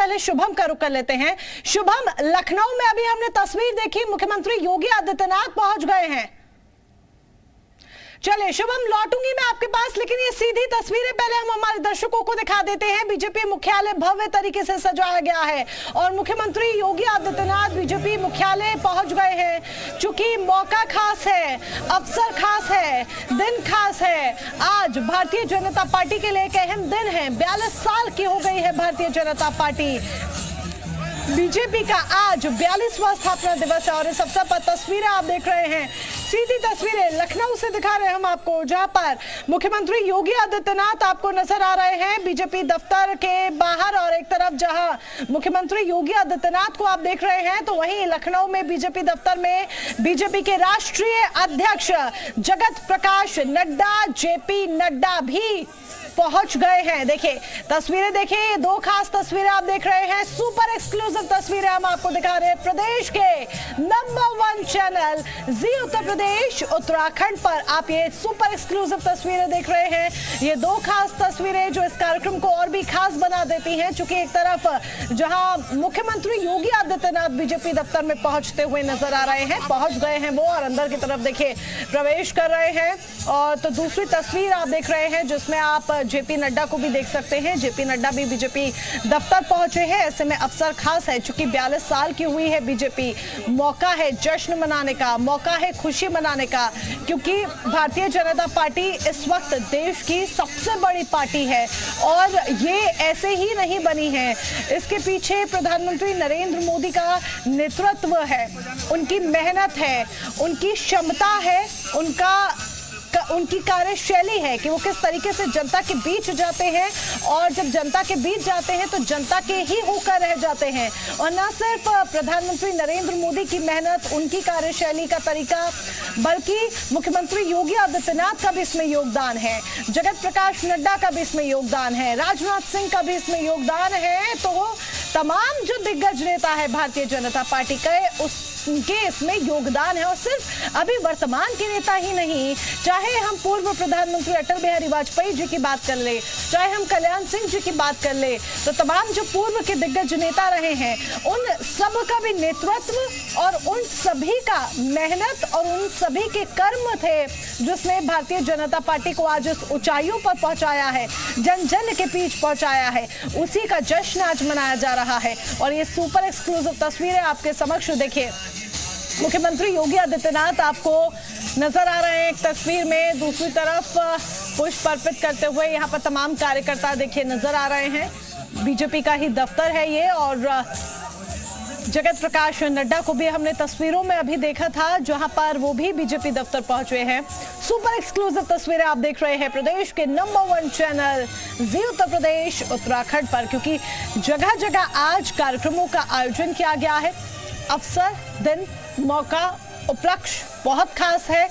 पहले शुभम का रुख कर लेते हैं। शुभम, लखनऊ में अभी हमने तस्वीर देखी, मुख्यमंत्री योगी आदित्यनाथ पहुंच गए हैं। चलिए शुभम, लौटूंगी मैं आपके पास, लेकिन ये सीधी तस्वीरें पहले हम हमारे दर्शकों को दिखा देते हैं। बीजेपी मुख्यालय भव्य तरीके से सजाया गया है और मुख्यमंत्री योगी आदित्यनाथ बीजेपी मुख्यालय पहुंच गए हैं। चूंकि मौका खास है, अवसर खास है, दिन खास है। आज भारतीय जनता पार्टी के लिए एक अहम दिन है। 42 साल की हो गई है भारतीय जनता पार्टी। बीजेपी का आज 42वां स्थापना दिवस है और इस अवसर पर तस्वीरें आप देख रहे हैं। सीधी तस्वीरें लखनऊ से दिखा रहे हैं हम आपको, जहां पर मुख्यमंत्री योगी आदित्यनाथ आपको नजर आ रहे हैं बीजेपी दफ्तर के बाहर। और एक तरफ जहां मुख्यमंत्री योगी आदित्यनाथ को आप देख रहे हैं, तो वहीं लखनऊ में बीजेपी दफ्तर में बीजेपी के राष्ट्रीय अध्यक्ष जगत प्रकाश नड्डा, जेपी नड्डा भी पहुंच गए हैं। देखिए तस्वीरें, देखिए ये दो खास तस्वीरें आप देख रहे हैं, सुपर एक्सक्लूसिव तस्वीरें हम आपको दिखा रहे हैं प्रदेश के नंबर 1 चैनल जी उत्तर प्रदेश उत्तराखंड पर। आप ये सुपर एक्सक्लूसिव तस्वीरें देख रहे हैं। ये दो खास तस्वीरें जो इस कार्यक्रम को और भी खास बना देती हैं, चूंकि एक तरफ जहां मुख्यमंत्री योगी आदित्यनाथ बीजेपी दफ्तर में पहुंचते हुए नजर आ रहे हैं, पहुंच गए हैं वो, और अंदर की तरफ देखिए प्रवेश कर रहे हैं। और तो दूसरी तस्वीर आप देख रहे हैं जिसमें आप जेपी नड्डा को भी देख सकते हैं। जेपी नड्डा भी बीजेपी दफ्तर पहुंचे हैं। ऐसे में अवसर खास है, चूंकि 42 साल की हुई है बीजेपी। मौका है जश्न मनाने का, मौका है खुशी मनाने का, क्योंकि भारतीय जनता पार्टी इस वक्त देश की सबसे बड़ी पार्टी है और ये ऐसे ही नहीं बनी है। इसके पीछे प्रधानमंत्री नरेंद्र मोदी का नेतृत्व है, उनकी मेहनत है, उनकी क्षमता है, उनकी कार्यशैली है कि वो किस तरीके से जनता के बीच जाते हैं और जब जनता के बीच जाते हैं तो जनता के ही होकर रह जाते हैं। और न सिर्फ प्रधानमंत्री नरेंद्र मोदी की मेहनत, उनकी कार्यशैली का तरीका, बल्कि मुख्यमंत्री योगी आदित्यनाथ का भी इसमें योगदान है, जगत प्रकाश नड्डा का भी इसमें योगदान है, राजनाथ सिंह का भी इसमें योगदान है। तो तमाम जो दिग्गज नेता है भारतीय जनता पार्टी के, उनके इसमें योगदान है। और सिर्फ अभी वर्तमान के नेता ही नहीं, चाहे हम पूर्व प्रधानमंत्री अटल बिहारी वाजपेयी जी की बात कर ले, चाहे हम कल्याण सिंह जी की बात कर ले, तो तमाम जो पूर्व के दिग्गज नेता रहे हैं, उन सब का भी नेतृत्व और उन सभी का मेहनत और उन सभी के कर्म थे जिसने भारतीय जनता पार्टी को आज उस ऊंचाइयों पर पहुंचाया है, जन जन के बीच पहुंचाया है। उसी का जश्न आज मनाया जा रहा है। और ये सुपर एक्सक्लूसिव तस्वीरें आपके समक्ष देखिए। मुख्यमंत्री योगी आदित्यनाथ आपको नजर आ रहे हैं एक तस्वीर में, दूसरी तरफ पुष्प अर्पित करते हुए यहाँ पर तमाम कार्यकर्ता देखिए नजर आ रहे हैं। बीजेपी का ही दफ्तर है ये, और जगत प्रकाश नड्डा को भी हमने तस्वीरों में अभी देखा था, जहां पर वो भी बीजेपी दफ्तर पहुंचे हैं। सुपर एक्सक्लूसिव तस्वीरें आप देख रहे हैं प्रदेश के नंबर 1 चैनल जी उत्तर प्रदेश उत्तराखंड पर, क्योंकि जगह जगह आज कार्यक्रमों का आयोजन किया गया है। अवसर, दिन, मौका, उपलक्ष्य बहुत खास है।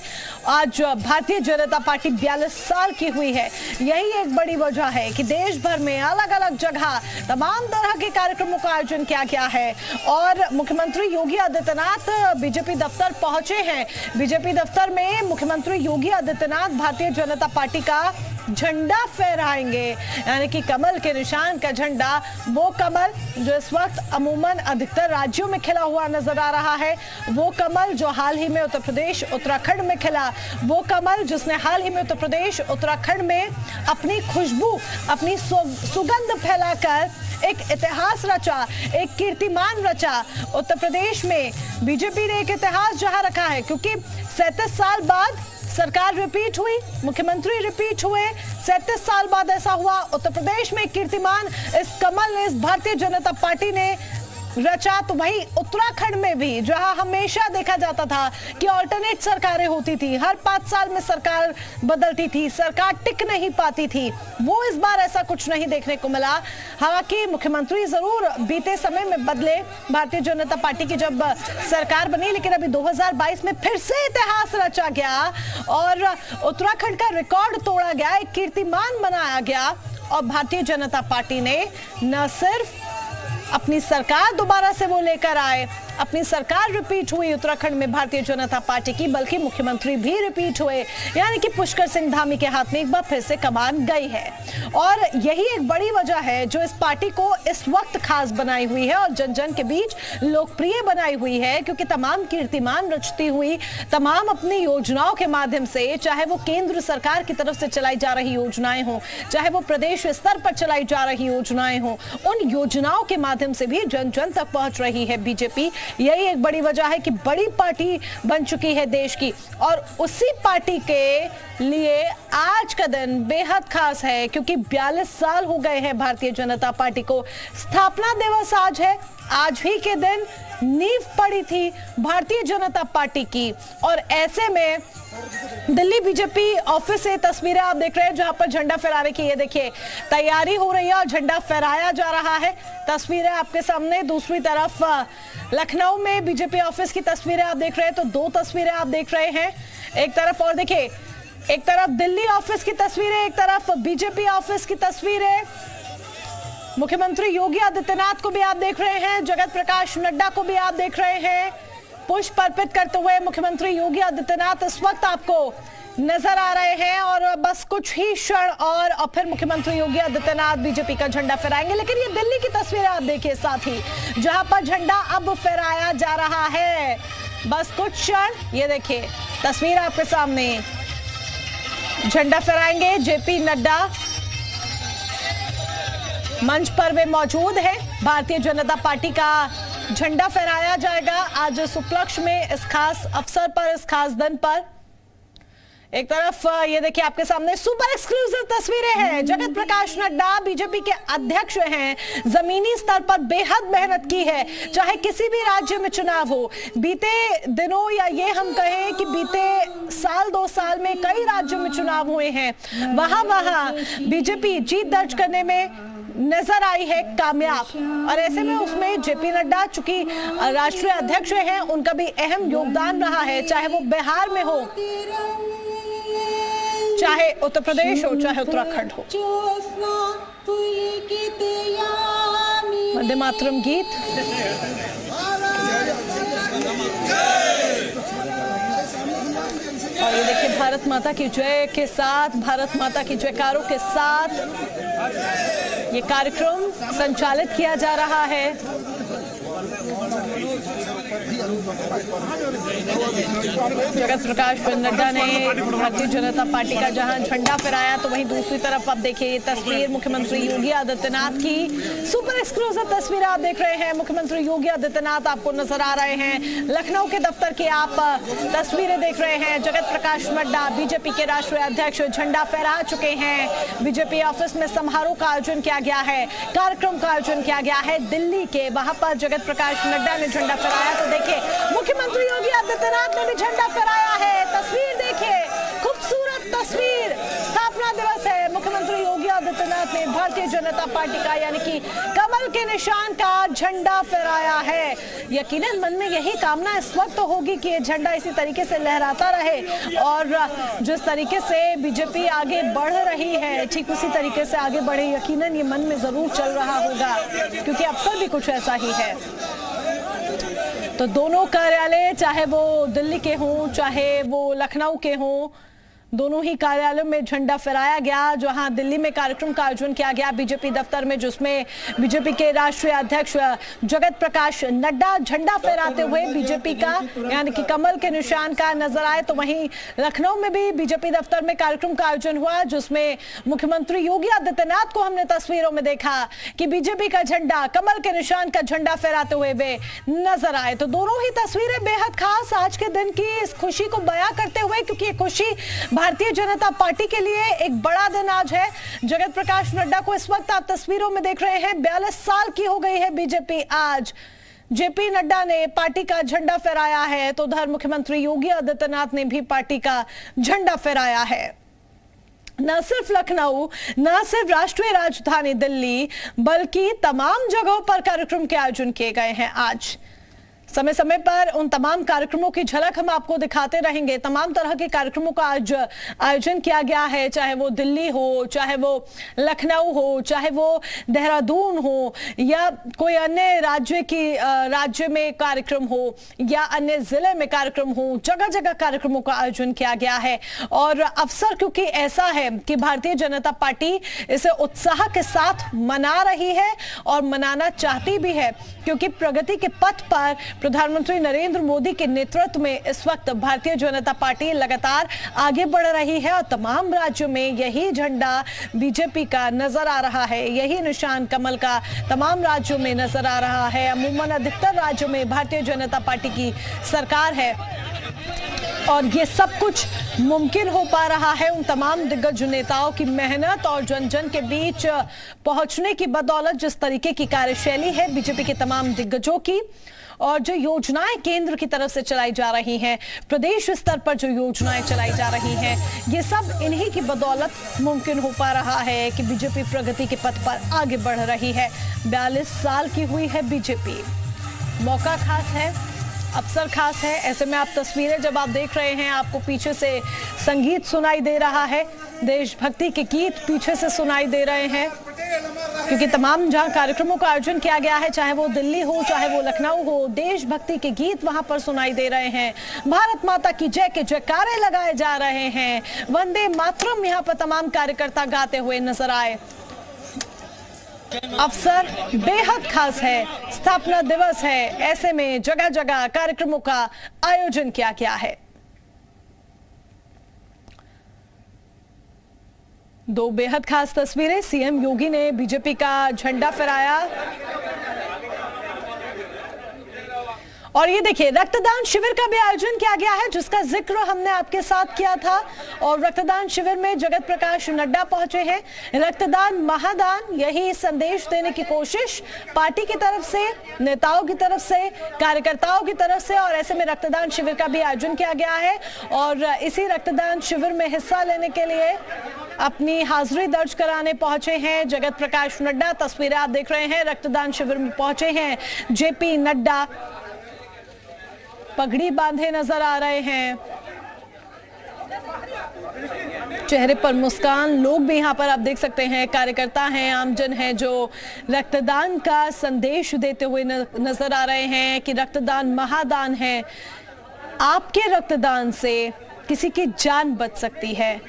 आज भारतीय जनता पार्टी 42 साल की हुई है। यही एक बड़ी वजह है कि देश भर में अलग अलग जगह तमाम तरह के कार्यक्रमों का आयोजन किया गया है और मुख्यमंत्री योगी आदित्यनाथ बीजेपी दफ्तर पहुंचे हैं। बीजेपी दफ्तर में मुख्यमंत्री योगी आदित्यनाथ भारतीय जनता पार्टी का झंडा फहराएंगे, यानी कि कमल के निशान का झंडा, वो कमल जो इस वक्त अमूमन अधिकतर राज्यों में खिला हुआ नजर आ रहा है, वो कमल जो हाल ही में उत्तर प्रदेश उत्तराखंड में खिला, वो कमल जिसने हाल ही में उत्तर प्रदेश उत्तराखंड में अपनी खुशबू, अपनी सुगंध फैलाकर एक इतिहास रचा, एक कीर्तिमान रचा। उत्तर प्रदेश में बीजेपी ने एक इतिहास जहां रखा है, क्योंकि 37 साल बाद सरकार रिपीट हुई, मुख्यमंत्री रिपीट हुए। 37 साल बाद ऐसा हुआ, उत्तर प्रदेश में कीर्तिमान इस कमल ने, इस भारतीय जनता पार्टी ने रचा। तो वही उत्तराखंड में भी, जहां हमेशा देखा जाता था कि ऑल्टरनेट सरकारें होती थी, हर 5 साल में सरकार बदलती थी, सरकार टिक नहीं पाती थी, वो इस बार ऐसा कुछ नहीं देखने को मिला। हालांकि मुख्यमंत्री जरूर बीते समय में बदले, भारतीय जनता पार्टी की जब सरकार बनी, लेकिन अभी 2022 में फिर से इतिहास रचा गया और उत्तराखंड का रिकॉर्ड तोड़ा गया, एक कीर्तिमान बनाया गया। और भारतीय जनता पार्टी ने न सिर्फ अपनी सरकार दोबारा से वो लेकर आए, अपनी सरकार रिपीट हुई उत्तराखंड में भारतीय जनता पार्टी की, बल्कि मुख्यमंत्री भी रिपीट हुए, यानी कि पुष्कर सिंह धामी के हाथ में एक बार फिर से कमान गई है। और यही एक बड़ी वजह है जो इस पार्टी को इस वक्त खास बनाई हुई है और जन जन के बीच लोकप्रिय बनाई हुई है, क्योंकि तमाम कीर्तिमान रचती हुई, तमाम अपनी योजनाओं के माध्यम से, चाहे वो केंद्र सरकार की तरफ से चलाई जा रही योजनाएं हो, चाहे वो प्रदेश स्तर पर चलाई जा रही योजनाएं हो, उन योजनाओं के माध्यम से भी जन जन तक पहुंच रही है बीजेपी। यही एक बड़ी वजह है कि बड़ी पार्टी बन चुकी है देश की। और उसी पार्टी के लिए आज का दिन बेहद खास है, क्योंकि 42 साल हो गए हैं भारतीय जनता पार्टी को। स्थापना दिवस आज है। आज ही के दिन नींव पड़ी थी भारतीय जनता पार्टी की। और ऐसे में दिल्ली बीजेपी ऑफिस से तस्वीरें आप देख रहे हैं जहां पर झंडा फहराने की, ये देखिए, तैयारी हो रही है और झंडा फहराया जा रहा है। तस्वीरें आपके सामने। दूसरी तरफ लखनऊ में बीजेपी ऑफिस की तस्वीरें आप देख रहे हैं, तो दो तस्वीरें आप देख रहे हैं। एक तरफ और देखिए, एक तरफ दिल्ली ऑफिस की तस्वीरें, एक तरफ बीजेपी ऑफिस की तस्वीरें। मुख्यमंत्री योगी आदित्यनाथ को भी आप देख रहे हैं, जगत प्रकाश नड्डा को भी आप देख रहे हैं। पुष्प अर्पित करते हुए मुख्यमंत्री योगी आदित्यनाथ इस वक्त आपको नजर आ रहे हैं। और बस कुछ ही क्षण और फिर मुख्यमंत्री योगी आदित्यनाथ बीजेपी का झंडा फहराएंगे। लेकिन ये दिल्ली की तस्वीरें आप देखिए साथ ही, जहां पर झंडा अब फहराया जा रहा है। बस कुछ क्षण, ये देखिए तस्वीर आपके सामने, झंडा फहराएंगे जेपी नड्डा मंच पर वे मौजूद है। भारतीय जनता पार्टी का झंडा फहराया जाएगा आज इस उपलक्ष्य में, इस खास अवसर पर, इस खास दिन पर। एक तरफ ये देखिए आपके सामने सुपर एक्सक्लूसिव तस्वीरें हैं। जगत प्रकाश नड्डा बीजेपी के अध्यक्ष हैं, जमीनी स्तर पर बेहद मेहनत की है। चाहे किसी भी राज्य में चुनाव हो, बीते दिनों या ये हम कहें कि बीते साल 2 साल में कई राज्यों में चुनाव हुए हैं, वहां बीजेपी जीत दर्ज करने में नजर आई है कामयाब। और ऐसे में उसमें जेपी नड्डा चूंकि राष्ट्रीय अध्यक्ष हैं, उनका भी अहम योगदान रहा है, चाहे वो बिहार में हो, चाहे उत्तर प्रदेश हो, चाहे उत्तराखंड हो। वंदे मातरम गीत, और ये देखिए भारत माता की जय के साथ, भारत माता की जयकारों के साथ ये कार्यक्रम संचालित किया जा रहा है। जगत प्रकाश नड्डा ने भारतीय जनता पार्टी का जहां झंडा फहराया, तो वहीं दूसरी तरफ आप देखिए ये तस्वीर मुख्यमंत्री योगी आदित्यनाथ की। सुपर एक्सक्लूसिव तस्वीर आप देख रहे हैं। मुख्यमंत्री योगी आदित्यनाथ आपको नजर आ रहे हैं। लखनऊ के दफ्तर की आप तस्वीरें देख रहे हैं। जगत प्रकाश नड्डा बीजेपी के राष्ट्रीय अध्यक्ष झंडा फहरा चुके हैं। बीजेपी ऑफिस में समारोह का आयोजन किया गया है, कार्यक्रम का आयोजन किया गया है दिल्ली के, वहां पर जगत प्रकाश नड्डा ने झंडा फहराया। तो देखिए मुख्यमंत्री योगी आदित्यनाथ ने भी झंडा फहराया है। तस्वीर देखिए, खूबसूरत तस्वीर। स्थापना दिवस है, मुख्यमंत्री योगी आदित्यनाथ ने भारतीय जनता पार्टी का यानी कि कमल के निशान का झंडा फहराया है। यकीनन मन में यही कामना इस वक्त तो होगी कि ये झंडा इसी तरीके से लहराता रहे और जिस तरीके से बीजेपी आगे बढ़ रही है ठीक उसी तरीके से आगे बढ़े। यकीनन ये मन में जरूर चल रहा होगा, क्योंकि अवसर भी कुछ ऐसा ही है। तो दोनों कार्यालय, चाहे वो दिल्ली के हों चाहे वो लखनऊ के हों, दोनों ही कार्यालयों में झंडा फहराया गया। जहां दिल्ली में कार्यक्रम का आयोजन किया गया बीजेपी दफ्तर में, जिसमें बीजेपी के राष्ट्रीय अध्यक्ष जगत प्रकाश नड्डा झंडा फहराते हुए बीजेपी का यानी कि कमल के निशान का नजर आए। तो वहीं लखनऊ में भी बीजेपी दफ्तर में कार्यक्रम का आयोजन हुआ, जिसमें मुख्यमंत्री योगी आदित्यनाथ को हमने तस्वीरों में देखा कि बीजेपी का झंडा, कमल के निशान का झंडा फहराते हुए वे नजर आए। तो दोनों ही तस्वीरें बेहद खास आज के दिन की इस खुशी को बयां करते हुए, क्योंकि ये खुशी भारतीय जनता पार्टी के लिए एक बड़ा दिन आज है। जगत प्रकाश नड्डा को इस वक्त आप तस्वीरों में देख रहे हैं। 42 साल की हो गई है बीजेपी आज। जेपी नड्डा ने पार्टी का झंडा फहराया है, तो उधर मुख्यमंत्री योगी आदित्यनाथ ने भी पार्टी का झंडा फहराया है। न सिर्फ लखनऊ, न सिर्फ राष्ट्रीय राजधानी दिल्ली, बल्कि तमाम जगहों पर कार्यक्रम के आयोजन किए गए हैं आज। समय समय पर उन तमाम कार्यक्रमों की झलक हम आपको दिखाते रहेंगे। तमाम तरह के कार्यक्रमों का आज आयोजन किया गया है, चाहे वो दिल्ली हो, चाहे वो लखनऊ हो, चाहे वो देहरादून हो या कोई अन्य राज्य में कार्यक्रम हो या अन्य जिले में कार्यक्रम हो, जगह जगह कार्यक्रमों का आयोजन किया गया है। और अवसर क्योंकि ऐसा है कि भारतीय जनता पार्टी इसे उत्साह के साथ मना रही है और मनाना चाहती भी है, क्योंकि प्रगति के पथ पर प्रधानमंत्री नरेंद्र मोदी के नेतृत्व में इस वक्त भारतीय जनता पार्टी लगातार आगे बढ़ रही है और तमाम राज्यों में यही झंडा बीजेपी का नजर आ रहा है, यही निशान कमल का तमाम राज्यों में नजर आ रहा है। अमूमन अधिकतर राज्यों में भारतीय जनता पार्टी की सरकार है और ये सब कुछ मुमकिन हो पा रहा है उन तमाम दिग्गज नेताओं की मेहनत और जन जन के बीच पहुंचने की बदौलत। जिस तरीके की कार्यशैली है बीजेपी के तमाम दिग्गजों की और जो योजनाएं केंद्र की तरफ से चलाई जा रही हैं, प्रदेश स्तर पर जो योजनाएं चलाई जा रही हैं, ये सब इन्हीं की बदौलत मुमकिन हो पा रहा है कि बीजेपी प्रगति के पथ पर आगे बढ़ रही है। 42 साल की हुई है बीजेपी। मौका खास है, अवसर खास है। ऐसे में आप तस्वीरें जब आप देख रहे हैं, आपको पीछे से संगीत सुनाई दे रहा है, देशभक्ति के गीत पीछे से सुनाई दे रहे हैं, क्योंकि तमाम जहां कार्यक्रमों का आयोजन किया गया है, चाहे वो दिल्ली हो, चाहे वो लखनऊ हो, देशभक्ति के गीत वहां पर सुनाई दे रहे हैं। भारत माता की जय के जयकारे लगाए जा रहे हैं। वंदे मातरम यहां पर तमाम कार्यकर्ता गाते हुए नजर आए। अवसर बेहद खास है, स्थापना दिवस है, ऐसे में जगह जगह कार्यक्रमों का आयोजन किया गया है। दो बेहद खास तस्वीरें। सीएम योगी ने बीजेपी का झंडा फहराया और ये देखिए रक्तदान शिविर का भी आयोजन किया गया है, जिसका जिक्र हमने आपके साथ किया था। और रक्तदान शिविर में जगत प्रकाश नड्डा पहुंचे हैं। रक्तदान महादान, यही संदेश देने की कोशिश पार्टी की तरफ से, नेताओं की तरफ से, कार्यकर्ताओं की तरफ से। और ऐसे में रक्तदान शिविर का भी आयोजन किया गया है और इसी रक्तदान शिविर में हिस्सा लेने के लिए अपनी हाजिरी दर्ज कराने पहुंचे हैं जगत प्रकाश नड्डा। तस्वीरें आप देख रहे हैं, रक्तदान शिविर में पहुंचे हैं जेपी नड्डा, पगड़ी बांधे नजर आ रहे हैं, चेहरे पर मुस्कान। लोग भी यहां पर आप देख सकते हैं, कार्यकर्ता हैं, आमजन हैं, जो रक्तदान का संदेश देते हुए नजर आ रहे हैं कि रक्तदान महादान है। आपके रक्तदान से किसी की जान बच सकती है।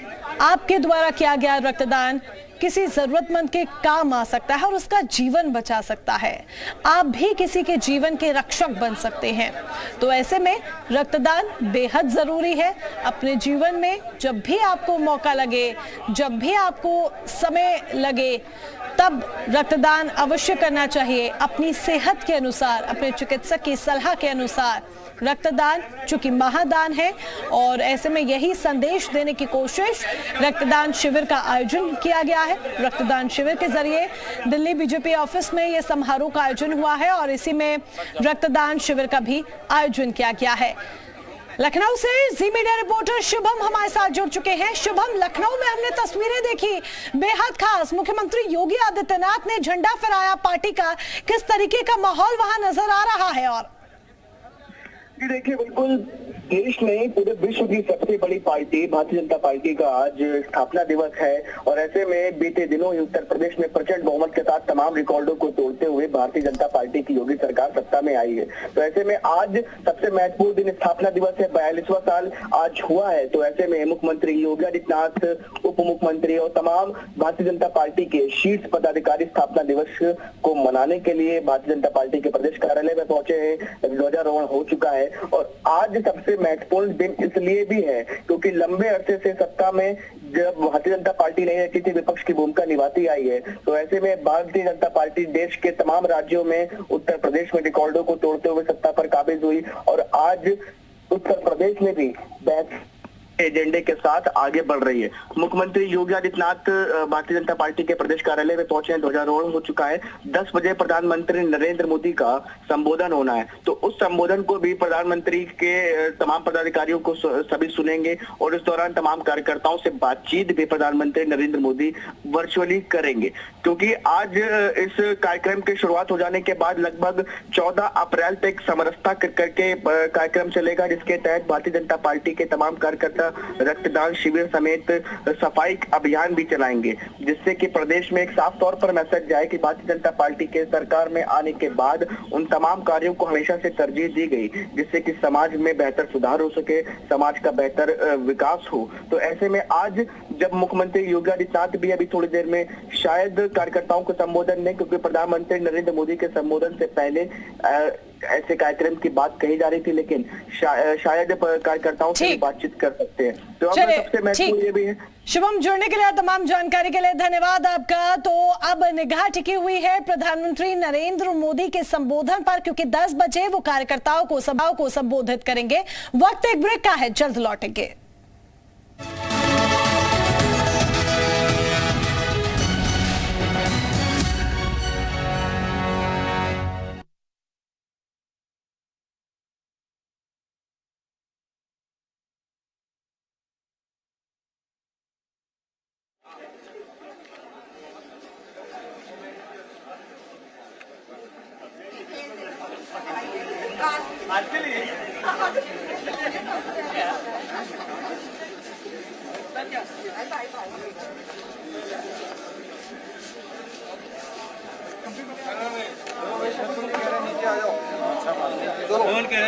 आपके द्वारा किया गया रक्तदान किसी जरूरतमंद के काम आ सकता है और उसका जीवन बचा सकता है। आप भी किसी के जीवन के रक्षक बन सकते हैं। तो ऐसे में रक्तदान बेहद जरूरी है। अपने जीवन में जब भी आपको मौका लगे, जब भी आपको समय लगे, तब रक्तदान अवश्य करना चाहिए अपनी सेहत के अनुसार, अपने चिकित्सक की सलाह के अनुसार। रक्तदान चूंकि महादान है और ऐसे में यही संदेश देने की कोशिश रक्तदान शिविर का आयोजन किया गया है। रक्तदान शिविर के जरिए दिल्ली बीजेपी ऑफिस में यह समारोह का आयोजन हुआ है और इसी में रक्तदान शिविर का भी आयोजन किया गया है। लखनऊ से जी मीडिया रिपोर्टर शुभम हमारे साथ जुड़ चुके हैं। शुभम, लखनऊ में हमने तस्वीरें देखी बेहद खास, मुख्यमंत्री योगी आदित्यनाथ ने झंडा फहराया पार्टी का, किस तरीके का माहौल वहां नजर आ रहा है? और देखिए, बिल्कुल देश में पूरे विश्व की सबसे बड़ी पार्टी भारतीय जनता पार्टी का आज स्थापना दिवस है और ऐसे में बीते दिनों ही उत्तर प्रदेश में प्रचंड बहुमत के साथ तमाम रिकॉर्डों को तोड़ते हुए भारतीय जनता पार्टी की योगी सरकार सत्ता में आई है। तो ऐसे में आज सबसे महत्वपूर्ण दिन स्थापना दिवस है, 42वां साल आज हुआ है। तो ऐसे में मुख्यमंत्री योगी आदित्यनाथ, उप मुख्यमंत्री और तमाम भारतीय जनता पार्टी के शीर्ष पदाधिकारी स्थापना दिवस को मनाने के लिए भारतीय जनता पार्टी के प्रदेश कार्यालय में पहुंचे हैं। ध्वजारोहण हो चुका है और आज सबसे महत्वपूर्ण दिन इसलिए भी है क्योंकि लंबे अरसे से सत्ता में जब भारतीय जनता पार्टी नहीं रहती थी, विपक्ष की भूमिका निभाती आई है। तो ऐसे में भारतीय जनता पार्टी देश के तमाम राज्यों में, उत्तर प्रदेश में रिकॉर्डों को तोड़ते हुए सत्ता पर काबिज हुई और आज उत्तर प्रदेश में भी एजेंडे के साथ आगे बढ़ रही है। मुख्यमंत्री योगी आदित्यनाथ भारतीय जनता पार्टी के प्रदेश कार्यालय में पहुंचे हैं, ध्वजारोहण हो चुका है। 10 बजे प्रधानमंत्री नरेंद्र मोदी का संबोधन होना है, तो उस संबोधन को भी प्रधानमंत्री के तमाम पदाधिकारियों को सभी सुनेंगे और इस दौरान तमाम कार्यकर्ताओं से बातचीत भी प्रधानमंत्री नरेंद्र मोदी वर्चुअली करेंगे, क्योंकि आज इस कार्यक्रम की शुरुआत हो जाने के बाद लगभग 14 अप्रैल तक समरसता करके कार्यक्रम चलेगा, जिसके तहत भारतीय जनता पार्टी के तमाम कार्यकर्ता रक्तदान शिविर समेत सफाई अभियान भी चलाएंगे, जिससे कि प्रदेश में एक साफ तौर पर मैसेज जाए कि भारतीय जनता पार्टी के सरकार में आने के बाद उन तमाम कार्यों को हमेशा से तरजीह दी गई, जिससे कि समाज में बेहतर सुधार हो सके, समाज का बेहतर विकास हो। तो ऐसे में आज जब मुख्यमंत्री योगी आदित्यनाथ भी अभी थोड़ी देर में शायद कार्यकर्ताओं को संबोधन दें, क्योंकि प्रधानमंत्री नरेंद्र मोदी के संबोधन से पहले ऐसे कार्यक्रम की बात कही जा रही थी, लेकिन शायद कार्यकर्ताओं से बातचीत कर सकते हैं। तो अब सबसे महत्वपूर्ण ये भी है। शुभम, जुड़ने के लिए, तमाम जानकारी के लिए धन्यवाद आपका। तो अब निगाह टिकी हुई है प्रधानमंत्री नरेंद्र मोदी के संबोधन पर, क्योंकि 10 बजे वो कार्यकर्ताओं को, सभाओं को संबोधित करेंगे। वक्त एक ब्रेक का है, जल्द लौटेंगे।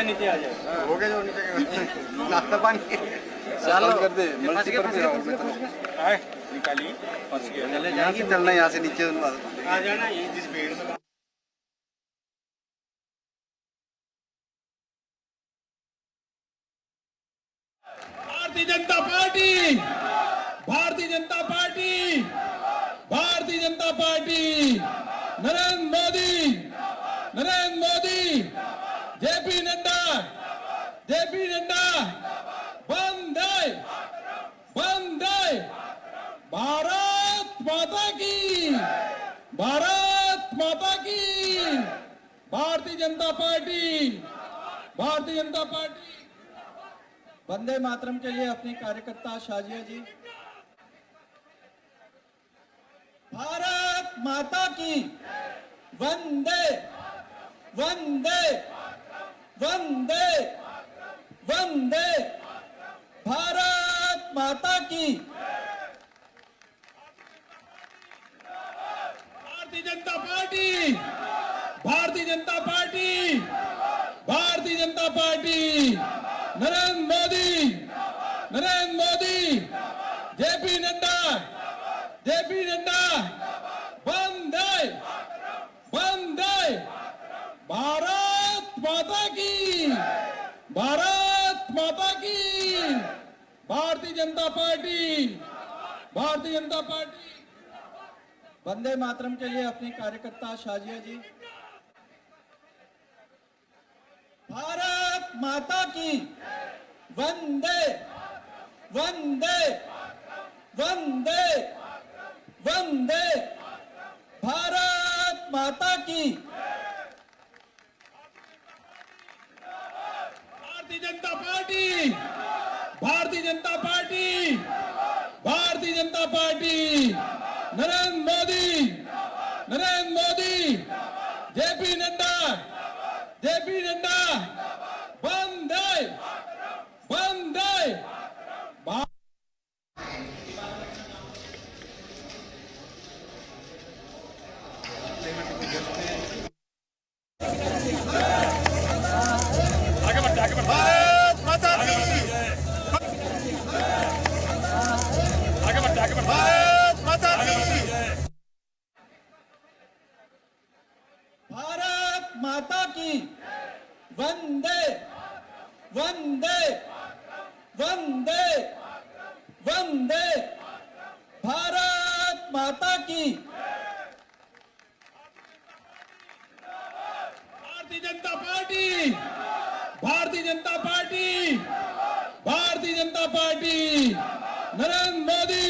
नीचे आ जाओ, हो गया जो नीचे नाश्ता पानी चलो कर दे, मल्टी पर भी आओ, निकाली फंस गया, चले जाएंगे, चलना यहाँ से नीचे आ जाना, ये जिस भीड़ में। भारतीय Janata party, Bharatiya Janata party, Bharatiya Janata party, Narendra Modi, Narendra Modi, J P Nadda, J P Nadda, वंदे, वंदे, भारत माता की, भारत माता की, भारतीय जनता पार्टी, भारतीय जनता पार्टी। वंदे मातरम के लिए अपने कार्यकर्ता शाजिया जी। भारत माता की, वंदे, वंदे, वंदे, वंदे, भारत माता की। भारतीय Janata party, Bharatiya Janata party, Bharatiya Janata party, Narendra Modi, Narendra Modi, J P Nadda, J P Nadda, वंदे, वंदे, भारत माता की, भारत माता की, भारतीय जनता पार्टी, भारतीय जनता पार्टी। वंदे मातरम के लिए अपने कार्यकर्ता शाजिया जी। भारत माता की, वंदे, वंदे, वंदे, वंदे, भारत माता की। भारतीय Janata party, Bharatiya Janata party, Bharatiya Janata party, Narendra Modi, Narendra Modi, J P Nadda, J P Nadda, वंदे, वंदे, भारत माता की, भारत माता की, भारत माता की, वंदे, वंदे, वंदे, वंदे, भारत माता की। भारतीय Janata party, Bharatiya Janata party, Bharatiya Bharatiya Janata party, Narendra Modi,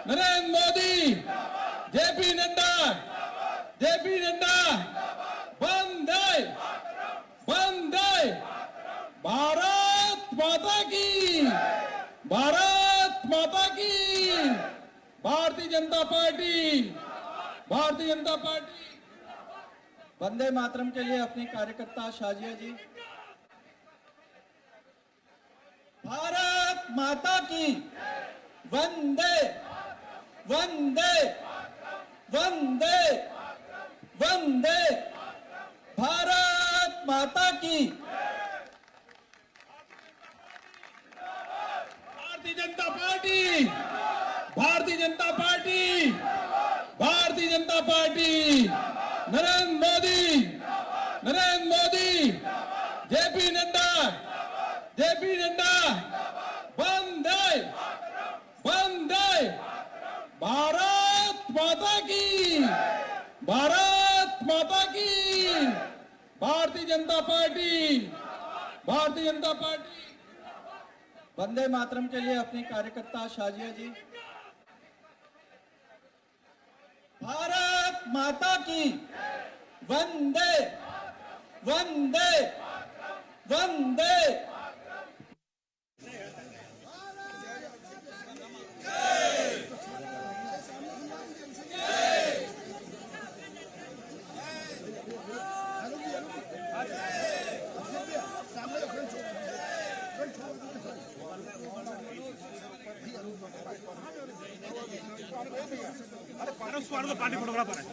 Narendra Modi, J P Nadda, J P Nadda, वंदे, वंदे, भारत माता की, भारत माता की, भारतीय जनता पार्टी, भारतीय जनता पार्टी। वंदे मातरम के लिए अपनी कार्यकर्ता शाजिया जी। भारत माता की, वंदे, वंदे, वंदे, वंदे, भारत माता की। भारतीय Janata party, Bharatiya Janata party, Bharatiya Janata party, Narendra Modi, Narendra Modi, J P Nadda, J P Nadda, वंदे, वंदे, भारत माता की, भारत माता की, भारतीय जनता पार्टी, भारतीय जनता पार्टी। वंदे मातरम के लिए अपनी कार्यकर्ता शाजिया जी। भारत माता की, वंदे, वंदे, वंदे। पानी फोटोग्राफर है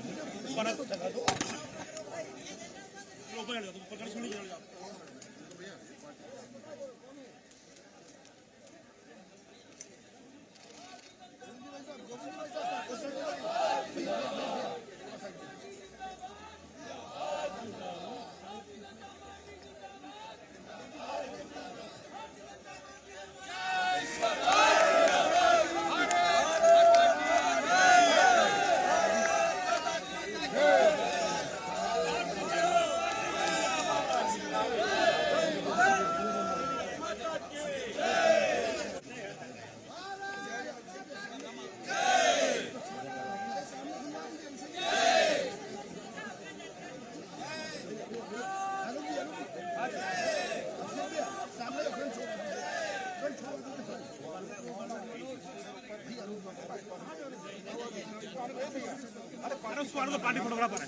पानी फोटोग्राफर है